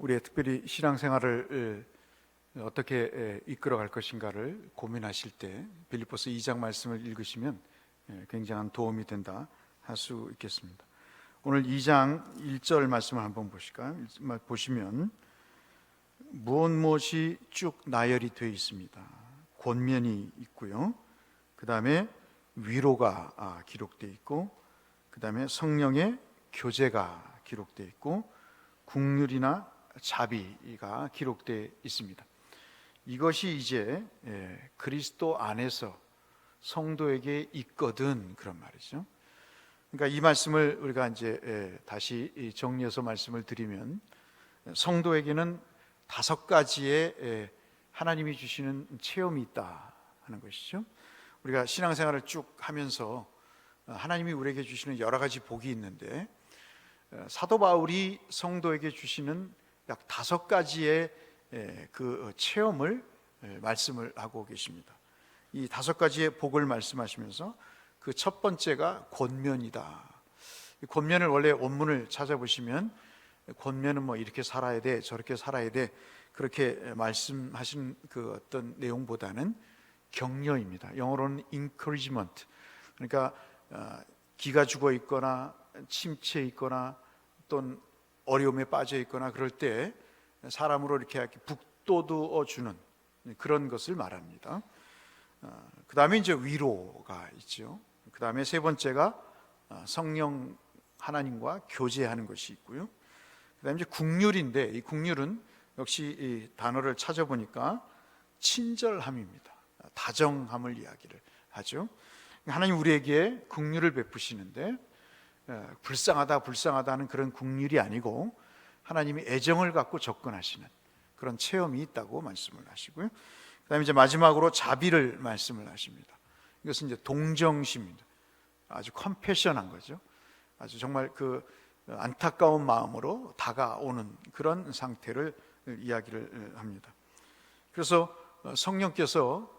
우리의 특별히 신앙생활을 어떻게 이끌어갈 것인가를 고민하실 때 빌립보서 2장 말씀을 읽으시면 굉장한 도움이 된다 할 수 있겠습니다. 오늘 2장 1절 말씀을 한번 보실까요? 보시면 무엇이 쭉 나열이 되어 있습니다. 권면이 있고요, 그 다음에 위로가 기록되어 있고, 그 다음에 성령의 교제가 기록되어 있고, 국률이나 자비가 기록되어 있습니다. 이것이 이제 그리스도 안에서 성도에게 있거든, 그런 말이죠. 그러니까 이 말씀을 우리가 이제 다시 정리해서 말씀을 드리면, 성도에게는 5가지의 하나님이 주시는 체험이 있다 하는 것이죠. 우리가 신앙생활을 쭉 하면서 하나님이 우리에게 주시는 여러 가지 복이 있는데, 사도 바울이 성도에게 주시는 약 5가지의 그 체험을 말씀을 하고 계십니다. 이 5가지의 복을 말씀하시면서 그 첫 번째가 권면이다. 권면을 원래 원문을 찾아보시면 권면은 뭐 이렇게 살아야 돼, 저렇게 살아야 돼, 그렇게 말씀하신 그 어떤 내용보다는 격려입니다. 영어로는 encouragement. 그러니까 기가 죽어 있거나 침체에 있거나 또는 어려움에 빠져 있거나 그럴 때 사람으로 이렇게 북돋워 주는 그런 것을 말합니다. 그 다음에 이제 위로가 있죠. 그 다음에 세 번째가 성령 하나님과 교제하는 것이 있고요. 그 다음에 이제 국률인데, 이 국률은 역시 이 단어를 찾아보니까 친절함입니다. 다정함을 이야기를 하죠. 하나님 우리에게 국률을 베푸시는데 불쌍하다는 그런 국률이 아니고 하나님이 애정을 갖고 접근하시는 그런 체험이 있다고 말씀을 하시고요. 그 다음에 이제 마지막으로 자비를 말씀을 하십니다. 이것은 이제 동정심입니다. 아주 컴패션한 거죠. 아주 정말 그 안타까운 마음으로 다가오는 그런 상태를 이야기를 합니다. 그래서 성령께서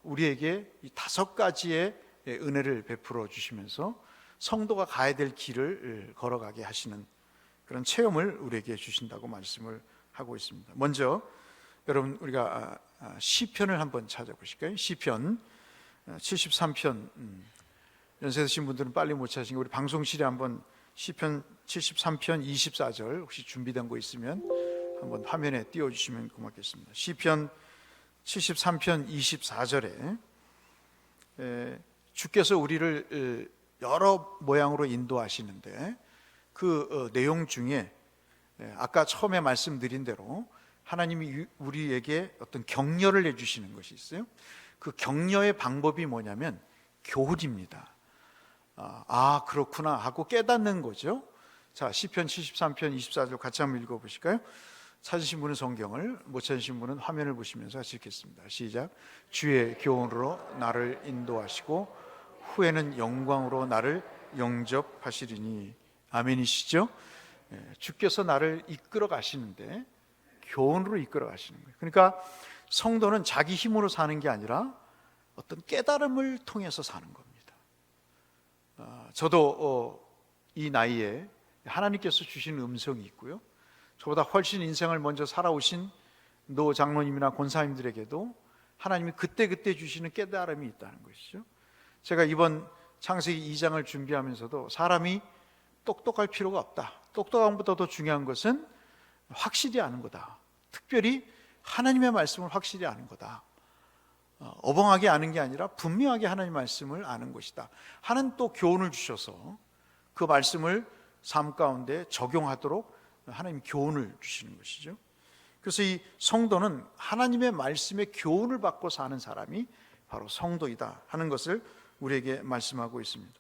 우리에게 이 5가지의 은혜를 베풀어 주시면서 성도가 가야 될 길을 걸어가게 하시는 그런 체험을 우리에게 주신다고 말씀을 하고 있습니다. 먼저 여러분 우리가 시편을 한번 찾아보실까요? 시편 73편, 연세 드신 분들은 빨리 못 찾으시니까 우리 방송실에 한번 시편 73편 24절 혹시 준비된 거 있으면 한번 화면에 띄워주시면 고맙겠습니다. 시편 73편 24절에 주께서 우리를 여러 모양으로 인도하시는데 그 내용 중에 아까 처음에 말씀드린 대로 하나님이 우리에게 어떤 격려를 해주시는 것이 있어요. 그 격려의 방법이 뭐냐면 교훈입니다. 그렇구나 하고 깨닫는 거죠. 자, 시편 73편 24절 같이 한번 읽어보실까요? 찾으신 분은 성경을, 못 찾으신 분은 화면을 보시면서 같이 읽겠습니다. 시작. 주의 교훈으로 나를 인도하시고 후에는 영광으로 나를 영접하시리니. 아멘이시죠? 주께서 나를 이끌어 가시는데 교훈으로 이끌어 가시는 거예요. 그러니까 성도는 자기 힘으로 사는 게 아니라 어떤 깨달음을 통해서 사는 겁니다. 저도 이 나이에 하나님께서 주신 음성이 있고요, 저보다 훨씬 인생을 먼저 살아오신 노 장로님이나 권사님들에게도 하나님이 그때그때 주시는 깨달음이 있다는 것이죠. 제가 이번 창세기 2장을 준비하면서도 사람이 똑똑할 필요가 없다, 똑똑한 것보다 더 중요한 것은 확실히 아는 거다, 특별히 하나님의 말씀을 확실히 아는 거다, 어벙하게 아는 게 아니라 분명하게 하나님의 말씀을 아는 것이다 하는 또 교훈을 주셔서 그 말씀을 삶 가운데 적용하도록 하나님 교훈을 주시는 것이죠. 그래서 이 성도는 하나님의 말씀의 교훈을 받고 사는 사람이 바로 성도이다 하는 것을 우리에게 말씀하고 있습니다.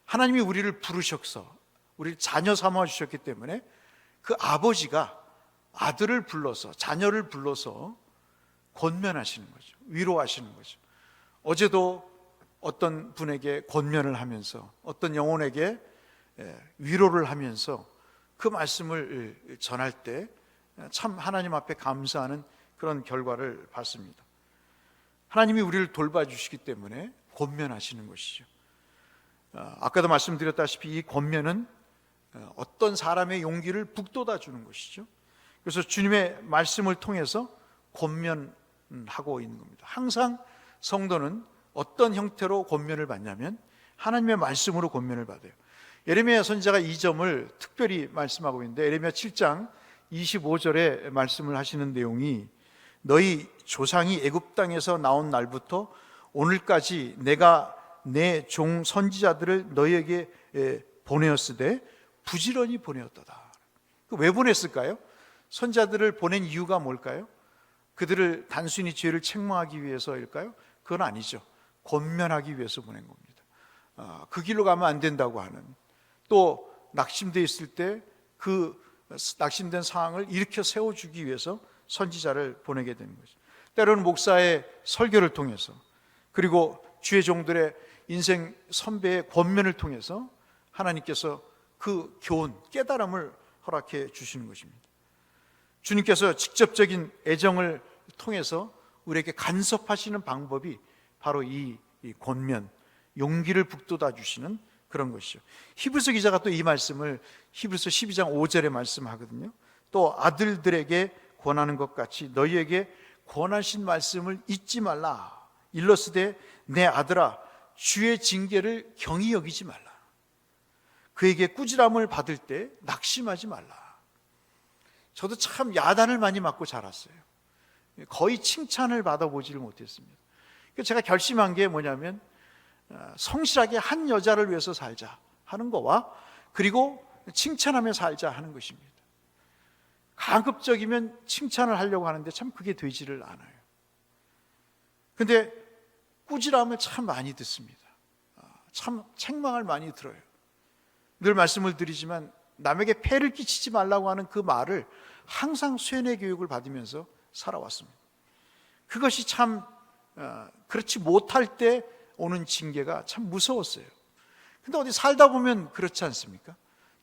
하나님이 우리를 부르셔서 우리를 자녀 삼아 주셨기 때문에 그 아버지가 아들을 불러서, 자녀를 불러서 권면하시는 거죠. 위로하시는 거죠. 어제도 어떤 분에게 권면을 하면서 어떤 영혼에게 위로를 하면서 그 말씀을 전할 때 참 하나님 앞에 감사하는 그런 결과를 봤습니다. 하나님이 우리를 돌봐주시기 때문에 권면하시는 것이죠. 아까도 말씀드렸다시피 이 권면은 어떤 사람의 용기를 북돋아 주는 것이죠. 그래서 주님의 말씀을 통해서 권면하고 있는 겁니다. 항상 성도는 어떤 형태로 권면을 받냐면 하나님의 말씀으로 권면을 받아요. 예레미야 선지자가 이 점을 특별히 말씀하고 있는데, 예레미야 7장 25절에 말씀을 하시는 내용이, 너희 조상이 애굽 땅에서 나온 날부터 오늘까지 내가 내 종 선지자들을 너희에게 보내었으되 부지런히 보내었도다. 왜 보냈을까요? 선지자들을 보낸 이유가 뭘까요? 그들을 단순히 죄를 책망하기 위해서일까요? 그건 아니죠. 권면하기 위해서 보낸 겁니다. 그 길로 가면 안 된다고 하는, 또 낙심되어 있을 때 그 낙심된 상황을 일으켜 세워주기 위해서 선지자를 보내게 되는 거죠. 때로는 목사의 설교를 통해서, 그리고 주의 종들의 인생 선배의 권면을 통해서 하나님께서 그 교훈, 깨달음을 허락해 주시는 것입니다. 주님께서 직접적인 애정을 통해서 우리에게 간섭하시는 방법이 바로 이 권면, 용기를 북돋아 주시는 그런 것이죠. 히브리서 기자가 또 이 말씀을 히브리서 12장 5절에 말씀하거든요. 또 아들들에게 권하는 것 같이 너희에게 권하신 말씀을 잊지 말라. 일러스되 내 아들아, 주의 징계를 경히 여기지 말라. 그에게 꾸지람을 받을 때 낙심하지 말라. 저도 참 야단을 많이 맞고 자랐어요. 거의 칭찬을 받아보지를 못했습니다. 제가 결심한 게 뭐냐면, 성실하게 한 여자를 위해서 살자 하는 거와, 그리고 칭찬하며 살자 하는 것입니다. 가급적이면 칭찬을 하려고 하는데 참 그게 되지를 않아요. 근데 꾸지람을 참 많이 듣습니다. 참 책망을 많이 들어요. 늘 말씀을 드리지만 남에게 폐를 끼치지 말라고 하는 그 말을 항상 쇠뇌 교육을 받으면서 살아왔습니다. 그것이 참 그렇지 못할 때 오는 징계가 참 무서웠어요. 근데 어디 살다 보면 그렇지 않습니까?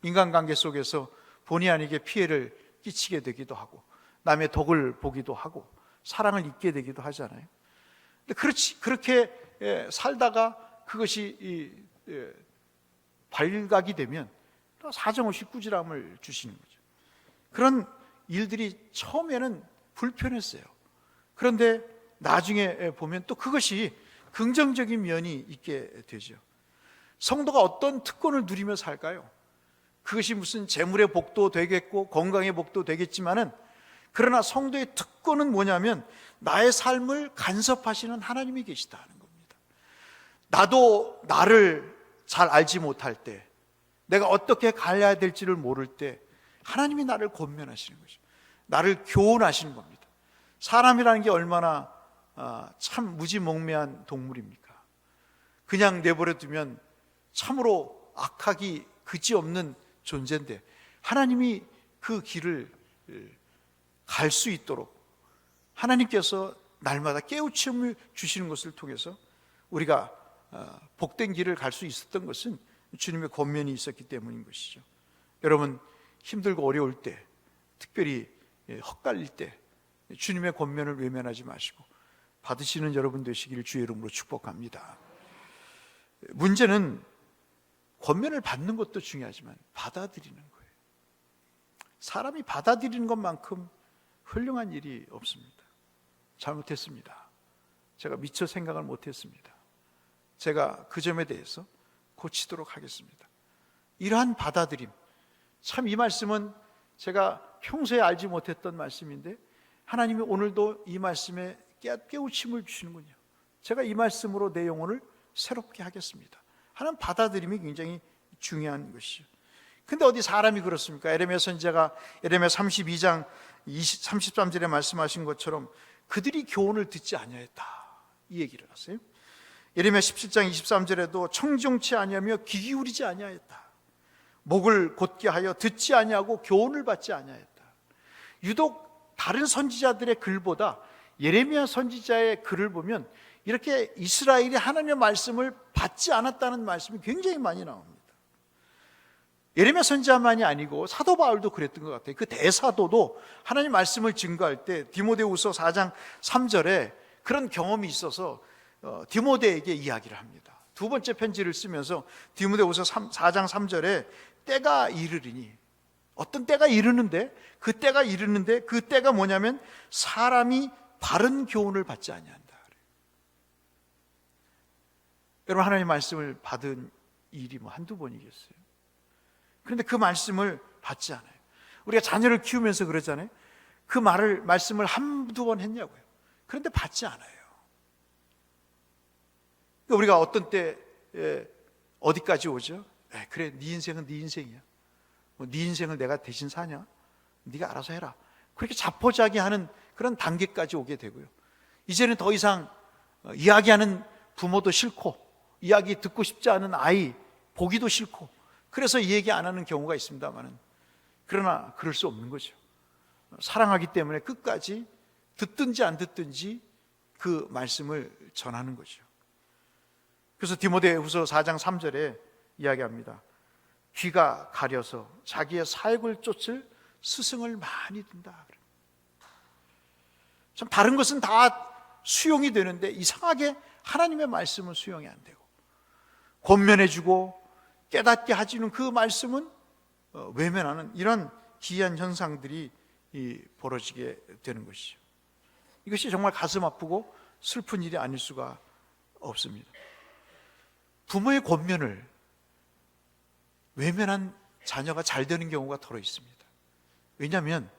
인간관계 속에서 본의 아니게 피해를 끼치게 되기도 하고, 남의 덕을 보기도 하고, 사랑을 잊게 되기도 하잖아요. 근데 그렇게 살다가 그것이 발각이 되면 사정없이 꾸지람을 주시는 거죠. 그런 일들이 처음에는 불편했어요. 그런데 나중에 보면 또 그것이 긍정적인 면이 있게 되죠. 성도가 어떤 특권을 누리며 살까요? 그것이 무슨 재물의 복도 되겠고 건강의 복도 되겠지만은, 그러나 성도의 특권은 뭐냐면 나의 삶을 간섭하시는 하나님이 계시다는 겁니다. 나도 나를 잘 알지 못할 때, 내가 어떻게 가야 될지를 모를 때 하나님이 나를 권면하시는 거죠. 나를 교훈하시는 겁니다. 사람이라는 게 얼마나 참 무지몽매한 동물입니까? 그냥 내버려 두면 참으로 악하기 그지없는 존재인데, 하나님이 그 길을 갈 수 있도록 하나님께서 날마다 깨우침을 주시는 것을 통해서 우리가 복된 길을 갈 수 있었던 것은 주님의 권면이 있었기 때문인 것이죠. 여러분, 힘들고 어려울 때, 특별히 헛갈릴 때 주님의 권면을 외면하지 마시고 받으시는 여러분 되시기를 주의 이름으로 축복합니다. 문제는 권면을 받는 것도 중요하지만 받아들이는 거예요. 사람이 받아들이는 것만큼 훌륭한 일이 없습니다. 잘못했습니다. 제가 미처 생각을 못했습니다. 제가 그 점에 대해서 고치도록 하겠습니다. 이러한 받아들임, 참 이 말씀은 제가 평소에 알지 못했던 말씀인데 하나님이 오늘도 이 말씀에 깨우침을 주시는군요. 제가 이 말씀으로 내 영혼을 새롭게 하겠습니다 하는 받아들임이 굉장히 중요한 것이죠. 근데 어디 사람이 그렇습니까? 에레미야 선지자가 에레미야 32장 33절에 말씀하신 것처럼 그들이 교훈을 듣지 아니하였다, 이 얘기를 하세요. 에레미야 17장 23절에도 청종치 아니하며 귀 기울이지 아니하였다, 목을 곧게 하여 듣지 아니하고 교훈을 받지 아니하였다. 유독 다른 선지자들의 글보다 예레미야 선지자의 글을 보면 이렇게 이스라엘이 하나님의 말씀을 받지 않았다는 말씀이 굉장히 많이 나옵니다. 예레미야 선지자만이 아니고 사도 바울도 그랬던 것 같아요. 그 대사도도 하나님 말씀을 증거할 때 디모데후서 4장 3절에 그런 경험이 있어서 디모데에게 이야기를 합니다. 두 번째 편지를 쓰면서 디모데후서 4장 3절에 때가 이르리니, 어떤 때가 이르는데, 그 때가 뭐냐면 사람이 바른 교훈을 받지 아니한다. 여러분, 하나님의 말씀을 받은 일이 뭐 한두 번이겠어요? 그런데 그 말씀을 받지 않아요. 우리가 자녀를 키우면서 그러잖아요. 그 말씀을 한두 번 했냐고요. 그런데 받지 않아요. 우리가 어떤 때 어디까지 오죠? 그래, 네 인생은 네 인생이야. 네 인생을 내가 대신 사냐? 네가 알아서 해라. 그렇게 자포자기하는 그런 단계까지 오게 되고요. 이제는 더 이상 이야기하는 부모도 싫고, 이야기 듣고 싶지 않은 아이 보기도 싫고, 그래서 얘기 안 하는 경우가 있습니다만은, 그러나 그럴 수 없는 거죠. 사랑하기 때문에 끝까지 듣든지 안 듣든지 그 말씀을 전하는 거죠. 그래서 디모데후서 4장 3절에 이야기합니다. 귀가 가려서 자기의 사역을 쫓을 스승을 많이 둔다. 참 다른 것은 다 수용이 되는데 이상하게 하나님의 말씀은 수용이 안 되고, 권면해주고 깨닫게 하지는 그 말씀은 외면하는 이런 기이한 현상들이 벌어지게 되는 것이죠. 이것이 정말 가슴 아프고 슬픈 일이 아닐 수가 없습니다. 부모의 권면을 외면한 자녀가 잘 되는 경우가 더러 있습니다. 왜냐하면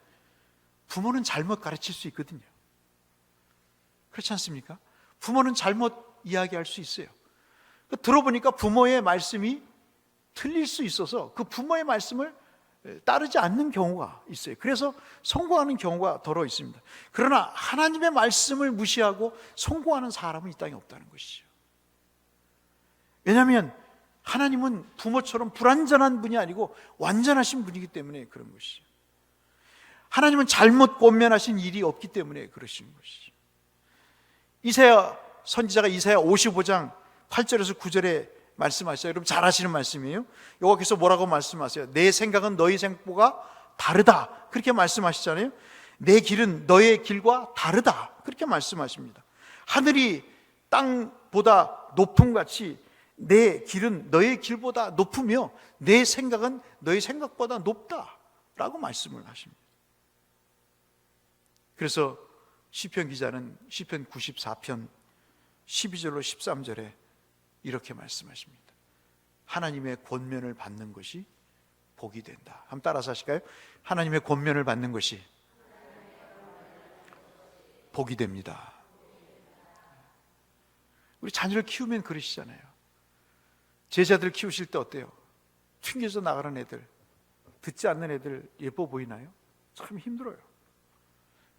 부모는 잘못 가르칠 수 있거든요. 그렇지 않습니까? 부모는 잘못 이야기할 수 있어요. 들어보니까 부모의 말씀이 틀릴 수 있어서 그 부모의 말씀을 따르지 않는 경우가 있어요. 그래서 성공하는 경우가 더러 있습니다. 그러나 하나님의 말씀을 무시하고 성공하는 사람은 이 땅에 없다는 것이죠. 왜냐하면 하나님은 부모처럼 불완전한 분이 아니고 완전하신 분이기 때문에 그런 것이죠. 하나님은 잘못 권면하신 일이 없기 때문에 그러시는 것이죠. 이사야 선지자가 이사야 55장 8절에서 9절에 말씀하셔요. 여러분 잘 아시는 말씀이에요. 여호와께서 뭐라고 말씀하세요? 내 생각은 너희 생각보다 다르다, 그렇게 말씀하시잖아요. 내 길은 너의 길과 다르다, 그렇게 말씀하십니다. 하늘이 땅보다 높음 같이 내 길은 너의 길보다 높으며 내 생각은 너의 생각보다 높다라고 말씀을 하십니다. 그래서 시편 기자는 시편 94편 12절로 13절에 이렇게 말씀하십니다. 하나님의 권면을 받는 것이 복이 된다. 한번 따라서 하실까요? 하나님의 권면을 받는 것이 복이 됩니다. 우리 자녀를 키우면 그러시잖아요. 제자들 키우실 때 어때요? 튕겨서 나가는 애들, 듣지 않는 애들 예뻐 보이나요? 참 힘들어요.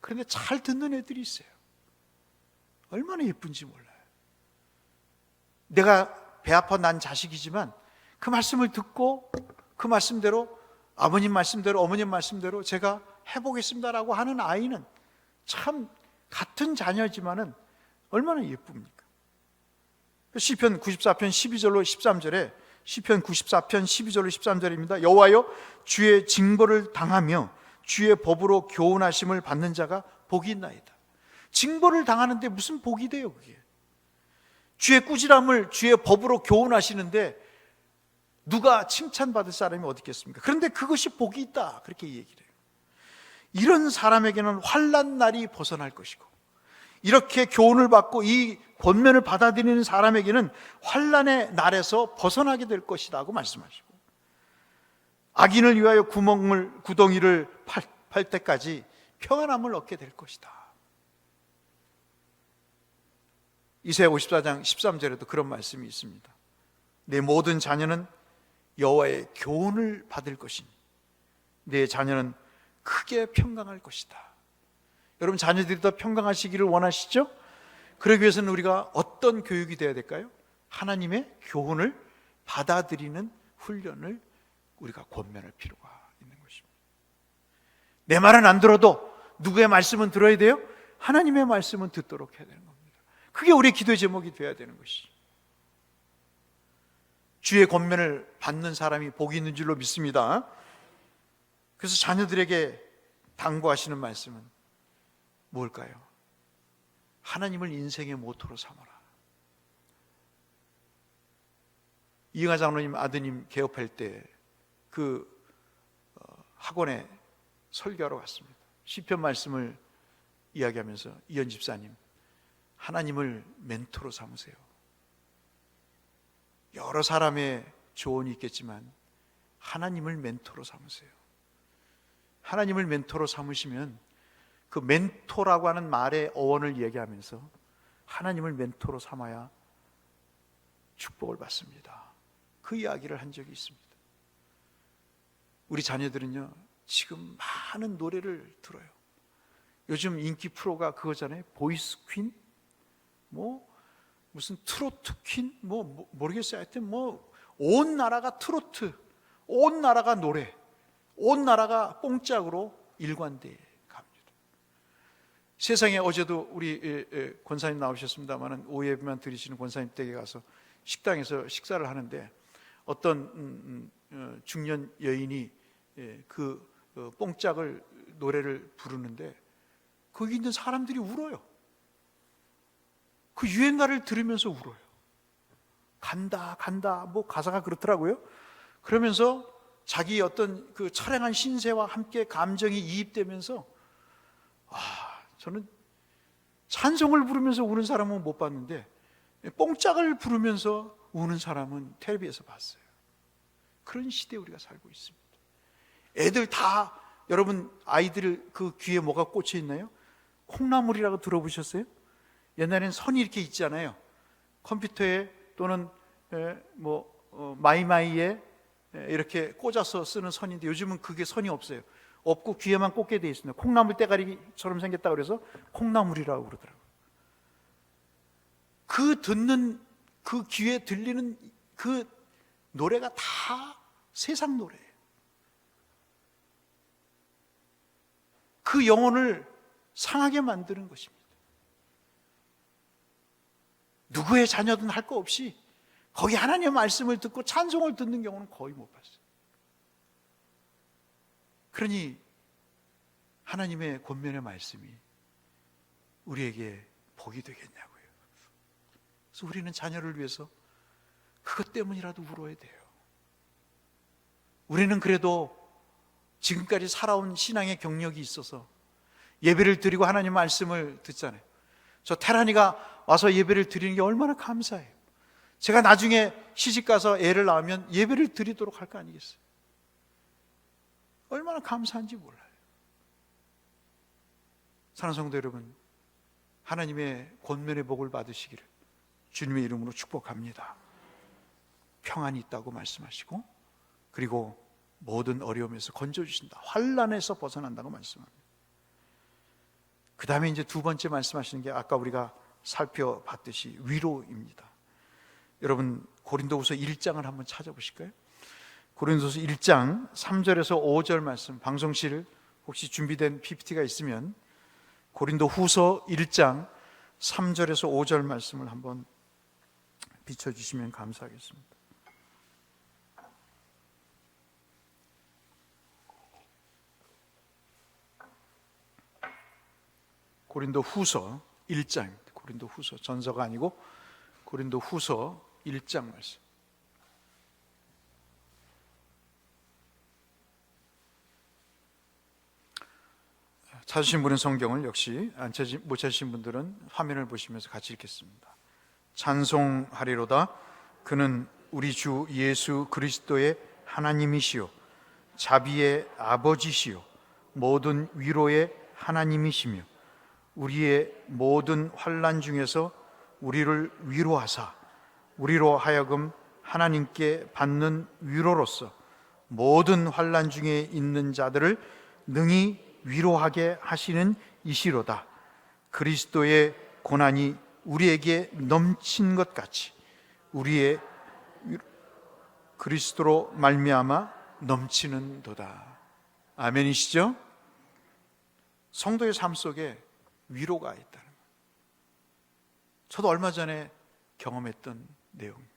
그런데 잘 듣는 애들이 있어요. 얼마나 예쁜지 몰라요. 내가 배 아파 난 자식이지만 그 말씀을 듣고 그 말씀대로, 아버님 말씀대로, 어머님 말씀대로 제가 해보겠습니다라고 하는 아이는 참 같은 자녀지만은 얼마나 예쁩니까? 시편 94편 12절로 13절에, 시편 94편 12절로 13절입니다. 여호와여, 주의 징벌을 당하며 주의 법으로 교훈하심을 받는 자가 복이 있나이다. 징벌을 당하는데 무슨 복이 돼요, 그게? 주의 꾸지람을 주의 법으로 교훈하시는데 누가 칭찬받을 사람이 어디 있겠습니까? 그런데 그것이 복이 있다, 그렇게 얘기를 해요. 이런 사람에게는 환난 날이 벗어날 것이고, 이렇게 교훈을 받고 이 권면을 받아들이는 사람에게는 환난의 날에서 벗어나게 될 것이라고 말씀하시고, 악인을 위하여 구덩이를 팔 때까지 평안함을 얻게 될 것이다. 이사야 54장 13절에도 그런 말씀이 있습니다. 내 모든 자녀는 여호와의 교훈을 받을 것이니 내 자녀는 크게 평강할 것이다. 여러분, 자녀들이 더 평강하시기를 원하시죠? 그러기 위해서는 우리가 어떤 교육이 되어야 될까요? 하나님의 교훈을 받아들이는 훈련을 우리가 권면할 필요가 있는 것입니다. 내 말은 안 들어도 누구의 말씀은 들어야 돼요? 하나님의 말씀은 듣도록 해야 되는 겁니다. 그게 우리의 기도의 제목이 되어야 되는 것이죠. 주의 권면을 받는 사람이 복이 있는 줄로 믿습니다. 그래서 자녀들에게 당부하시는 말씀은 뭘까요? 하나님을 인생의 모토로 삼아라. 이영하 장로님 아드님 개업할 때 그 학원에 설교하러 갔습니다. 시편 말씀을 이야기하면서 이현 집사님, 하나님을 멘토로 삼으세요. 여러 사람의 조언이 있겠지만 하나님을 멘토로 삼으세요. 하나님을 멘토로 삼으시면 그 멘토라고 하는 말의 어원을 얘기하면서 하나님을 멘토로 삼아야 축복을 받습니다. 그 이야기를 한 적이 있습니다. 우리 자녀들은요, 지금 많은 노래를 들어요. 요즘 인기 프로가 그거잖아요. 보이스 퀸? 무슨 트로트 퀸? 모르겠어요. 하여튼 온 나라가 트로트, 온 나라가 노래, 온 나라가 뽕짝으로 일관되게 갑니다. 세상에 어제도 우리 권사님 나오셨습니다만 오예배만 드리시는 권사님 댁에 가서 식당에서 식사를 하는데 어떤 중년 여인이 그 뽕짝을 노래를 부르는데 거기 있는 사람들이 울어요. 그 유행가를 들으면서 울어요. 간다 간다 가사가 그렇더라고요. 그러면서 자기 어떤 그 처량한 신세와 함께 감정이 이입되면서 저는 찬송을 부르면서 우는 사람은 못 봤는데 뽕짝을 부르면서 우는 사람은 텔레비에서 봤어요. 그런 시대에 우리가 살고 있습니다. 애들 다, 여러분 아이들 그 귀에 뭐가 꽂혀 있나요? 콩나물이라고 들어보셨어요? 옛날에는 선이 이렇게 있잖아요. 컴퓨터에 또는 마이마이에 이렇게 꽂아서 쓰는 선인데 요즘은 그게 선이 없어요. 없고 귀에만 꽂게 되어 있습니다. 콩나물 대가리처럼 생겼다고 그래서 콩나물이라고 그러더라고요. 그 귀에 들리는 그 노래가 다 세상 노래예요. 그 영혼을 상하게 만드는 것입니다. 누구의 자녀든 할 거 없이 거기 하나님의 말씀을 듣고 찬송을 듣는 경우는 거의 못 봤어요. 그러니 하나님의 권면의 말씀이 우리에게 복이 되겠냐고요. 그래서 우리는 자녀를 위해서 그것 때문이라도 울어야 돼요. 우리는 그래도 지금까지 살아온 신앙의 경력이 있어서 예배를 드리고 하나님 말씀을 듣잖아요. 저 테란이가 와서 예배를 드리는 게 얼마나 감사해요. 제가 나중에 시집가서 애를 낳으면 예배를 드리도록 할 거 아니겠어요? 얼마나 감사한지 몰라요. 사랑하는 성도 여러분, 하나님의 권면의 복을 받으시기를 주님의 이름으로 축복합니다. 평안이 있다고 말씀하시고 그리고 모든 어려움에서 건져주신다. 환난에서 벗어난다고 말씀합니다. 그 다음에 이제 두 번째 말씀하시는 게 아까 우리가 살펴봤듯이 위로입니다. 여러분 고린도후서 1장을 한번 찾아보실까요? 고린도후서 1장 3절에서 5절 말씀, 방송실 혹시 준비된 PPT가 있으면 고린도후서 1장 3절에서 5절 말씀을 한번 비춰주시면 감사하겠습니다. 고린도후서 1장, 고린도후서 전서가 아니고 고린도후서 1장 말씀. 찾으신 분은 성경을, 역시 못 찾으신 분들은 화면을 보시면서 같이 읽겠습니다. 찬송하리로다. 그는 우리 주 예수 그리스도의 하나님이시요 자비의 아버지시요 모든 위로의 하나님이시며 우리의 모든 환난 중에서 우리를 위로하사 우리로 하여금 하나님께 받는 위로로서 모든 환난 중에 있는 자들을 능히 위로하게 하시는 이시로다. 그리스도의 고난이 우리에게 넘친 것 같이 우리의 그리스도로 말미암아 넘치는도다. 아멘이시죠? 성도의 삶 속에 위로가 있다는 것. 저도 얼마 전에 경험했던 내용입니다.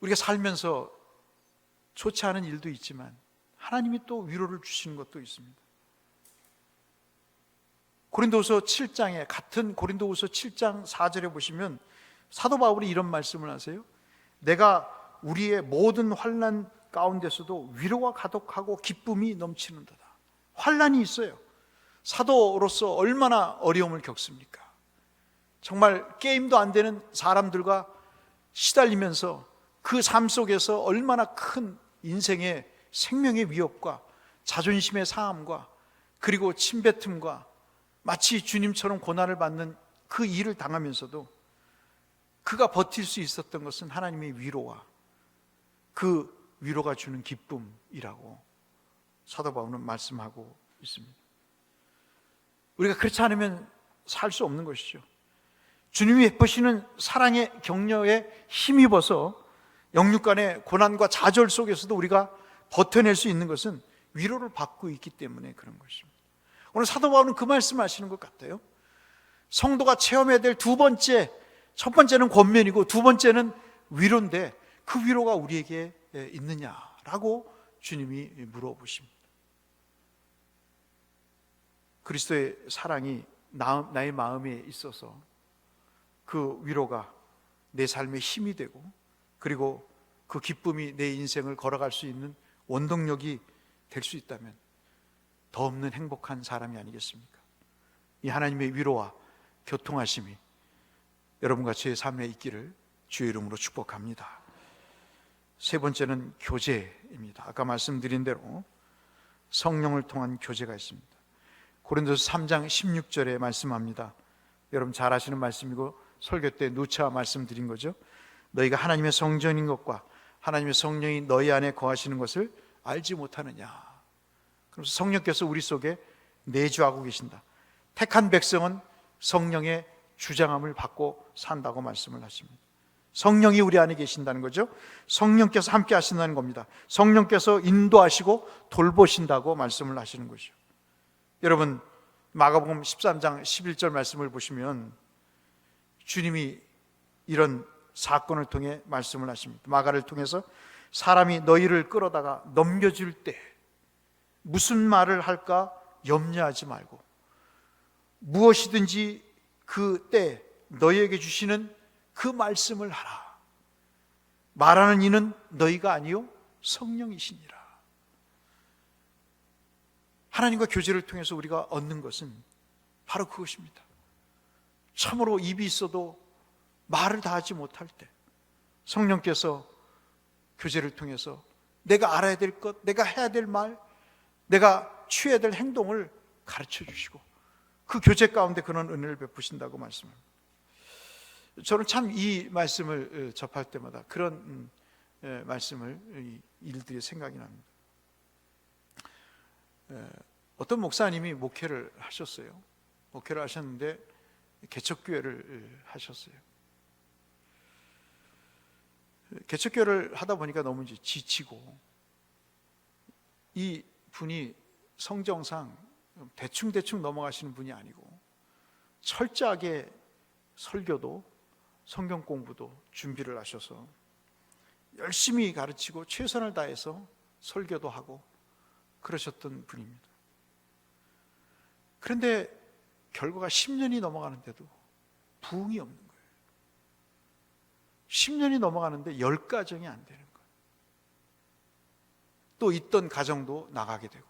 우리가 살면서 좋지 않은 일도 있지만 하나님이 또 위로를 주시는 것도 있습니다. 고린도후서 7장에, 같은 고린도후서 7장 4절에 보시면 사도 바울이 이런 말씀을 하세요. 내가 우리의 모든 환난 가운데서도 위로가 가득하고 기쁨이 넘치는도다. 환난이 있어요. 사도로서 얼마나 어려움을 겪습니까? 정말 게임도 안 되는 사람들과 시달리면서 그 삶 속에서 얼마나 큰 인생의 생명의 위협과 자존심의 상함과 그리고 침뱉음과 마치 주님처럼 고난을 받는 그 일을 당하면서도 그가 버틸 수 있었던 것은 하나님의 위로와 그 위로가 주는 기쁨이라고 사도 바울은 말씀하고 있습니다. 우리가 그렇지 않으면 살 수 없는 것이죠. 주님이 베푸시는 사랑의 격려에 힘입어서 영육간의 고난과 좌절 속에서도 우리가 버텨낼 수 있는 것은 위로를 받고 있기 때문에 그런 것입니다. 오늘 사도 바울은 그 말씀하시는 것 같아요. 성도가 체험해야 될 두 번째, 첫 번째는 권면이고 두 번째는 위로인데 그 위로가 우리에게 있느냐라고 주님이 물어보십니다. 그리스도의 사랑이 나의 마음에 있어서 그 위로가 내 삶의 힘이 되고 그리고 그 기쁨이 내 인생을 걸어갈 수 있는 원동력이 될 수 있다면 더 없는 행복한 사람이 아니겠습니까? 이 하나님의 위로와 교통하심이 여러분과 제 삶에 있기를 주의 이름으로 축복합니다. 세 번째는 교제입니다. 아까 말씀드린 대로 성령을 통한 교제가 있습니다. 고린도서 3장 16절에 말씀합니다. 여러분 잘 아시는 말씀이고 설교 때 누차 말씀드린 거죠. 너희가 하나님의 성전인 것과 하나님의 성령이 너희 안에 거하시는 것을 알지 못하느냐. 그래서 성령께서 우리 속에 내주하고 계신다. 택한 백성은 성령의 주장함을 받고 산다고 말씀을 하십니다. 성령이 우리 안에 계신다는 거죠. 성령께서 함께 하신다는 겁니다. 성령께서 인도하시고 돌보신다고 말씀을 하시는 것이죠. 여러분 마가복음 13장 11절 말씀을 보시면 주님이 이런 사건을 통해 말씀을 하십니다. 마가를 통해서 사람이 너희를 끌어다가 넘겨줄 때 무슨 말을 할까 염려하지 말고 무엇이든지 그 때 너희에게 주시는 그 말씀을 하라. 말하는 이는 너희가 아니요 성령이시니라. 하나님과 교제를 통해서 우리가 얻는 것은 바로 그것입니다. 참으로 입이 있어도 말을 다 하지 못할 때 성령께서 교제를 통해서 내가 알아야 될 것, 내가 해야 될 말, 내가 취해야 될 행동을 가르쳐 주시고 그 교제 가운데 그런 은혜를 베푸신다고 말씀합니다. 저는 참 이 말씀을 접할 때마다 그런 말씀을 일들이 생각이 납니다. 어떤 목사님이 목회를 하셨어요. 목회를 하셨는데 개척교회를 하셨어요. 개척교회를 하다 보니까 너무 지치고 이 분이 성정상 대충 넘어가시는 분이 아니고 철저하게 설교도 성경 공부도 준비를 하셔서 열심히 가르치고 최선을 다해서 설교도 하고 그러셨던 분입니다. 그런데 결과가 10년이 넘어가는데도 부흥이 없는 거예요. 10년이 넘어가는데 10가정이 안 되는 거예요. 또 있던 가정도 나가게 되고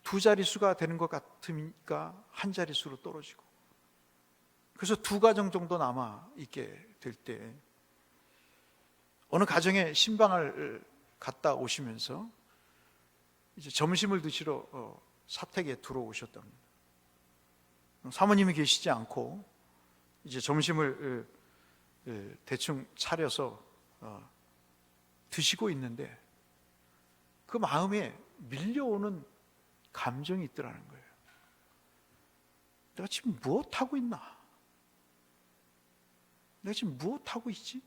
두 자릿수가 되는 것 같으니까 한 자릿수로 떨어지고 그래서 두 가정 정도 남아 있게 될 때 어느 가정에 신방을 갔다 오시면서 이제 점심을 드시러 사택에 들어오셨답니다. 사모님이 계시지 않고 이제 점심을 대충 차려서 드시고 있는데 그 마음에 밀려오는 감정이 있더라는 거예요. 내가 지금 무엇하고 있나? 내가 지금 무엇하고 있지?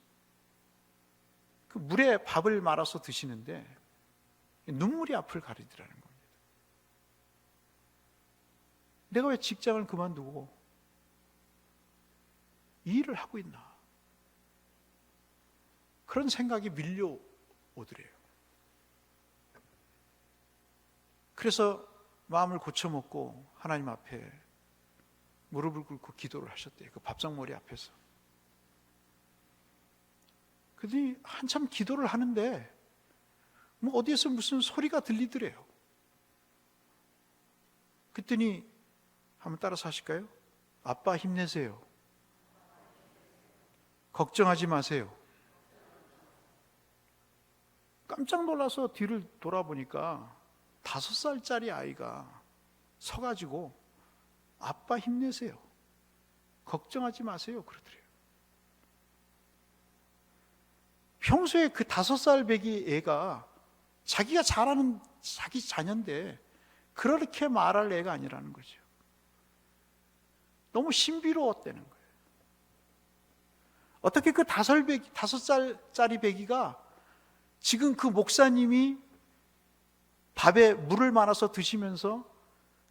그 물에 밥을 말아서 드시는데 눈물이 앞을 가리더라는 겁니다. 내가 왜 직장을 그만두고 이 일을 하고 있나? 그런 생각이 밀려오더래요. 그래서 마음을 고쳐먹고 하나님 앞에 무릎을 꿇고 기도를 하셨대요. 그 밥상머리 앞에서. 그랬더니 한참 기도를 하는데 뭐 어디에서 무슨 소리가 들리더래요. 그랬더니 한번 따라서 하실까요? 아빠 힘내세요. 걱정하지 마세요. 깜짝 놀라서 뒤를 돌아보니까 5살짜리 아이가 서가지고 아빠 힘내세요. 걱정하지 마세요. 그러더래요. 평소에 그 5살 배기 애가 자기가 잘하는 자기 자녀인데 그렇게 말할 애가 아니라는 거죠. 너무 신비로웠다는 거예요. 어떻게 그 5살짜리 배기가 지금 그 목사님이 밥에 물을 말아서 드시면서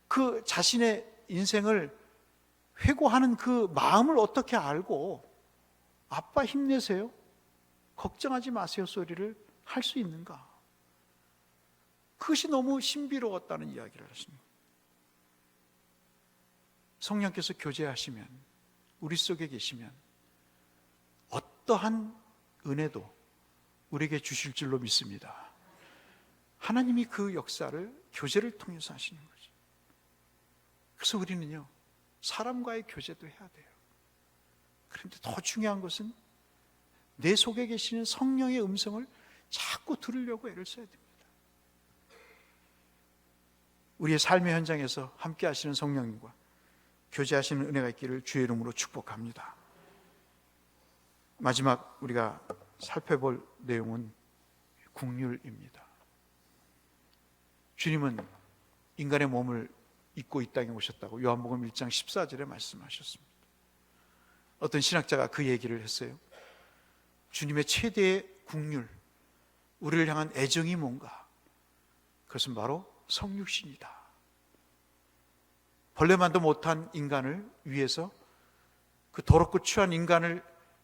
그 자신의 인생을 회고하는 그 마음을 어떻게 알고 아빠 힘내세요, 걱정하지 마세요 소리를 할 수 있는가? 그것이 너무 신비로웠다는 이야기를 하십니다. 성령께서 교제하시면, 우리 속에 계시면 어떠한 은혜도 우리에게 주실 줄로 믿습니다. 하나님이 그 역사를 교제를 통해서 하시는 거죠. 그래서 우리는요, 사람과의 교제도 해야 돼요. 그런데 더 중요한 것은 내 속에 계시는 성령의 음성을 자꾸 들으려고 애를 써야 됩니다. 우리의 삶의 현장에서 함께 하시는 성령님과 교제하시는 은혜가 있기를 주의 이름으로 축복합니다. 마지막 우리가 살펴볼 내용은 국률입니다. 주님은 인간의 몸을 입고 이 땅에 오셨다고 요한복음 1장 14절에 말씀하셨습니다. 어떤 신학자가 그 얘기를 했어요. 주님의 최대의 국률, 우리를 향한 애정이 뭔가? 그것은 바로 성육신이다. 벌레만도 못한 인간을 위해서, 그 더럽고 추한 인간을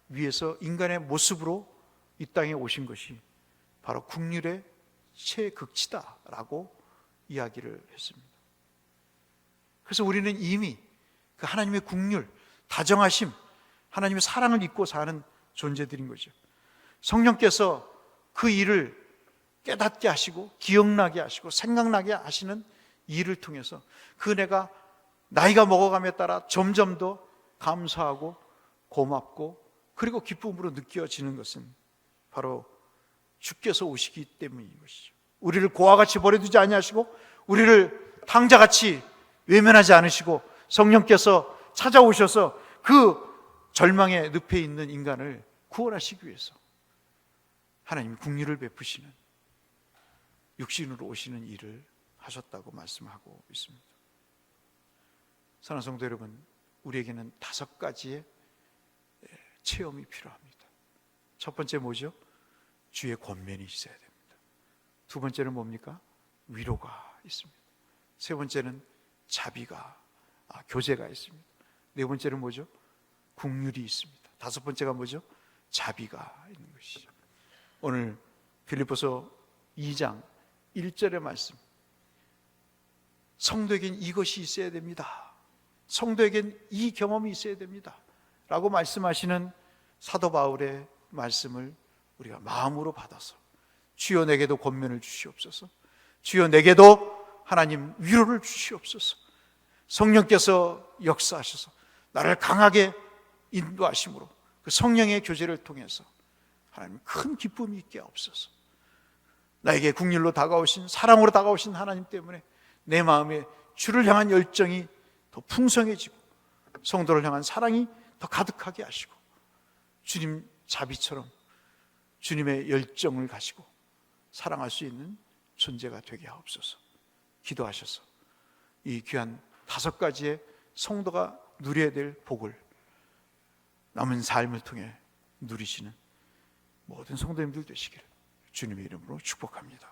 위해서 인간의 모습으로 이 땅에 오신 것이 바로 국률의 최극치다라고 이야기를 했습니다. 그래서 우리는 이미 그 하나님의 국률, 다정하심, 하나님의 사랑을 입고 사는 존재들인 거죠. 성령께서 그 일을 깨닫게 하시고 기억나게 하시고 생각나게 하시는 일을 통해서 그 은혜가 나이가 먹어감에 따라 점점 더 감사하고 고맙고 그리고 기쁨으로 느껴지는 것은 바로 주께서 오시기 때문인 것이죠. 우리를 고와 같이 버려두지 아니하시고 우리를 탕자같이 외면하지 않으시고 성령께서 찾아오셔서 그 절망의 늪에 있는 인간을 구원하시기 위해서 하나님이 국률을 베푸시는, 육신으로 오시는 일을 하셨다고 말씀하고 있습니다. 사랑하는 성도 여러분, 우리에게는 5가지의 체험이 필요합니다. 첫 번째 뭐죠? 주의 권면이 있어야 됩니다. 두 번째는 뭡니까? 위로가 있습니다. 세 번째는 자비가, 교제가 있습니다. 네 번째는 뭐죠? 국률이 있습니다. 다섯 번째가 뭐죠? 자비가 있는 것이죠. 오늘 빌립보서 2장 1절의 말씀, 성도에겐 이것이 있어야 됩니다, 성도에겐 이 경험이 있어야 됩니다 라고 말씀하시는 사도 바울의 말씀을 우리가 마음으로 받아서 주여 내게도 권면을 주시옵소서, 주여 내게도 하나님 위로를 주시옵소서, 성령께서 역사하셔서 나를 강하게 인도하심으로 그 성령의 교제를 통해서 하나님 큰 기쁨이 있게 하옵소서. 나에게 국률로 다가오신, 사랑으로 다가오신 하나님 때문에 내 마음에 주를 향한 열정이 더 풍성해지고 성도를 향한 사랑이 더 가득하게 하시고 주님 자비처럼 주님의 열정을 가지고 사랑할 수 있는 존재가 되게 하옵소서. 기도하셔서 이 귀한 5가지의 성도가 누려야 될 복을 남은 삶을 통해 누리시는 모든 성도님들 되시기를 주님의 이름으로 축복합니다.